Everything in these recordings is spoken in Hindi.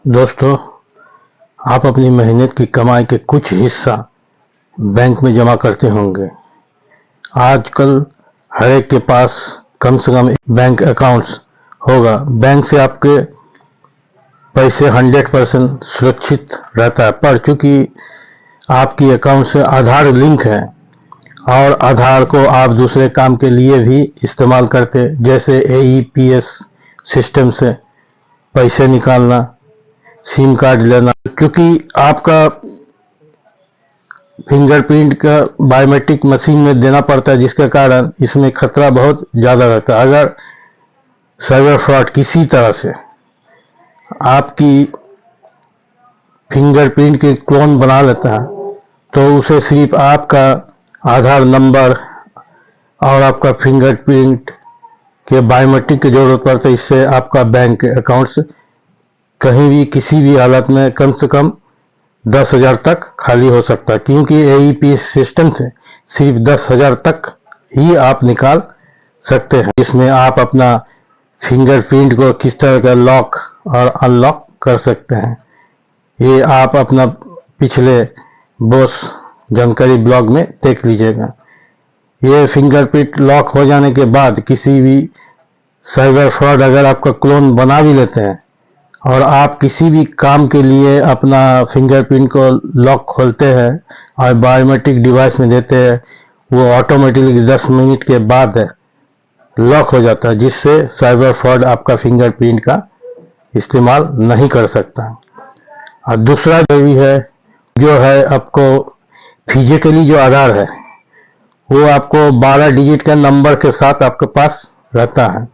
दोस्तों, आप अपनी मेहनत की कमाई के कुछ हिस्सा बैंक में जमा करते होंगे। आजकल हर एक के पास कम से कम एक बैंक अकाउंट्स होगा। बैंक से आपके पैसे 100% सुरक्षित रहता है, पर चूंकि आपकी अकाउंट से आधार लिंक है और आधार को आप दूसरे काम के लिए भी इस्तेमाल करते, जैसे AEPS सिस्टम से पैसे निकालना, सिम कार्ड लेना, क्योंकि आपका फिंगरप्रिंट का बायोमेट्रिक मशीन में देना पड़ता है, जिसके कारण इसमें खतरा बहुत ज़्यादा रहता है। अगर साइबर फ्रॉड किसी तरह से आपकी फिंगरप्रिंट के क्लोन बना लेता है, तो उसे सिर्फ आपका आधार नंबर और आपका फिंगरप्रिंट के बायोमेट्रिक की जरूरत पड़ती है। इससे आपका बैंक अकाउंट्स कहीं भी किसी भी हालत में कम से कम 10,000 तक खाली हो सकता है, क्योंकि AEPS सिस्टम से सिर्फ 10,000 तक ही आप निकाल सकते हैं। इसमें आप अपना फिंगरप्रिंट को किस तरह का लॉक और अनलॉक कर सकते हैं, ये आप अपना पिछले बॉस जानकारी ब्लॉग में देख लीजिएगा। ये फिंगरप्रिंट लॉक हो जाने के बाद किसी भी साइबर फ्रॉड अगर आपका क्लोन बना भी लेते हैं और आप किसी भी काम के लिए अपना फिंगरप्रिंट को लॉक खोलते हैं और बायोमेट्रिक डिवाइस में देते हैं, वो ऑटोमेटिकली 10 मिनट के बाद लॉक हो जाता है, जिससे साइबर फ्रॉड आपका फिंगरप्रिंट का इस्तेमाल नहीं कर सकता। और दूसरा जो है आपको फिजिकली जो आधार है, वो आपको 12 डिजिट के नंबर के साथ आपके पास रहता है।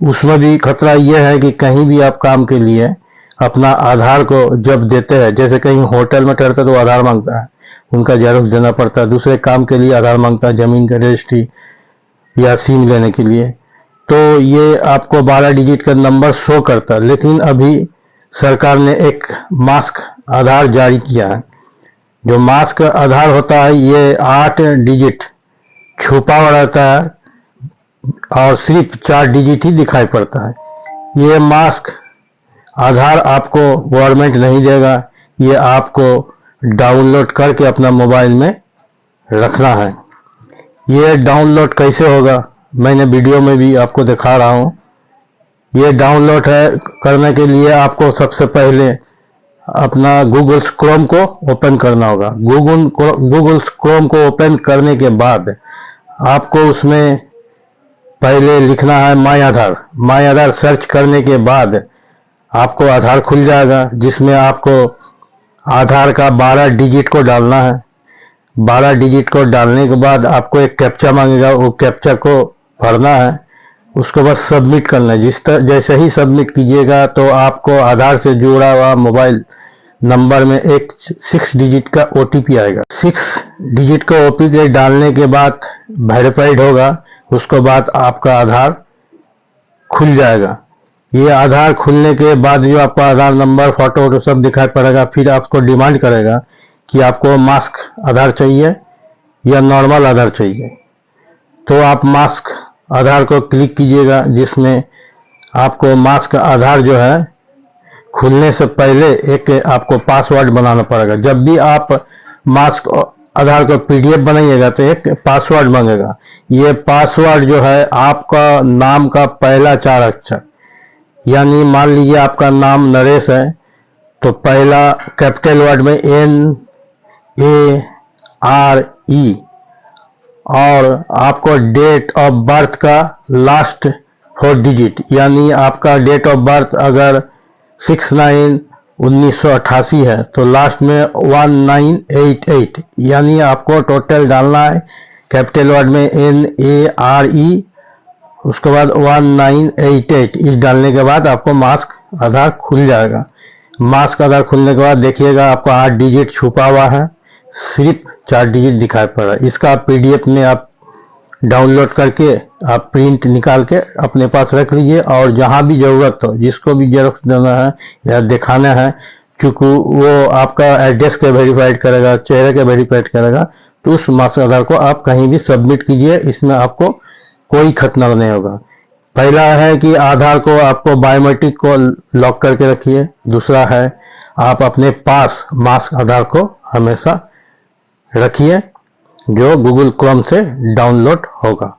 उसमें भी खतरा यह है कि कहीं भी आप काम के लिए अपना आधार को जब देते हैं, जैसे कहीं होटल में ठहरते तो आधार मांगता है, उनका जेरॉक्स देना पड़ता है। दूसरे काम के लिए आधार मांगता है, जमीन का रजिस्ट्री या सिम लेने के लिए, तो ये आपको 12 डिजिट का नंबर शो करता है। लेकिन अभी सरकार ने एक मास्क आधार जारी किया है। जो मास्क आधार होता है, ये 8 डिजिट छुपा हुआ रहता है और सिर्फ 4 डिजिट ही दिखाई पड़ता है। ये मास्क आधार आपको गवर्नमेंट नहीं देगा, ये आपको डाउनलोड करके अपना मोबाइल में रखना है। ये डाउनलोड कैसे होगा, मैंने वीडियो में भी आपको दिखा रहा हूँ। ये डाउनलोड करने के लिए आपको सबसे पहले अपना गूगल क्रोम को ओपन करना होगा। गूगल क्रोम को ओपन करने के बाद आपको उसमें पहले लिखना है माय आधार सर्च करने के बाद आपको आधार खुल जाएगा, जिसमें आपको आधार का 12 डिजिट को डालना है। 12 डिजिट को डालने के बाद आपको एक कैप्चा मांगेगा, वो कैप्चा को भरना है, उसको बस सबमिट करना है। जैसे ही सबमिट कीजिएगा तो आपको आधार से जुड़ा हुआ मोबाइल नंबर में एक 6 डिजिट का OTP आएगा। 6 डिजिट का OTP डालने के बाद वेरीफाइड होगा, उसके बाद आपका आधार खुल जाएगा। ये आधार खुलने के बाद जो आपका आधार नंबर, फोटो सब दिखाई पड़ेगा। फिर आपको डिमांड करेगा कि आपको मास्क आधार चाहिए या नॉर्मल आधार चाहिए, तो आप मास्क आधार को क्लिक कीजिएगा, जिसमें आपको मास्क आधार जो है खुलने से पहले एक आपको पासवर्ड बनाना पड़ेगा। जब भी आप मास्क आधार को PDF बनाइएगा तो एक पासवर्ड मांगेगा। ये पासवर्ड जो है आपका नाम का पहला 4 अक्षर, यानी मान लीजिए आपका नाम नरेश है, तो पहला कैपिटल वर्ड में NARE, और आपको डेट ऑफ बर्थ का लास्ट 4 डिजिट, यानी आपका डेट ऑफ बर्थ अगर 6/9/1988 है तो लास्ट में 1988, यानी आपको टोटल डालना है कैपिटल वर्ड में NARE, उसके बाद 1988। इस डालने के बाद आपको मास्क आधार खुल जाएगा। मास्क आधार खुलने के बाद देखिएगा आपको 8 डिजिट छुपा हुआ है, सिर्फ 4 डिजिट दिखाई पड़ रहा है। इसका PDF में आप डाउनलोड करके आप प्रिंट निकाल के अपने पास रख लीजिए, और जहां भी जरूरत हो, जिसको भी जेरॉक्स देना है या दिखाना है, क्योंकि वो आपका एड्रेस के वेरीफाइड करेगा, चेहरे के वेरीफाइड करेगा, तो उस मास्क आधार को आप कहीं भी सबमिट कीजिए, इसमें आपको कोई खतरा नहीं होगा। पहला है कि आधार को आपको बायोमेट्रिक को लॉक करके रखिए। दूसरा है आप अपने पास मास्क आधार को हमेशा रखिए जो गूगल क्रोम से डाउनलोड होगा।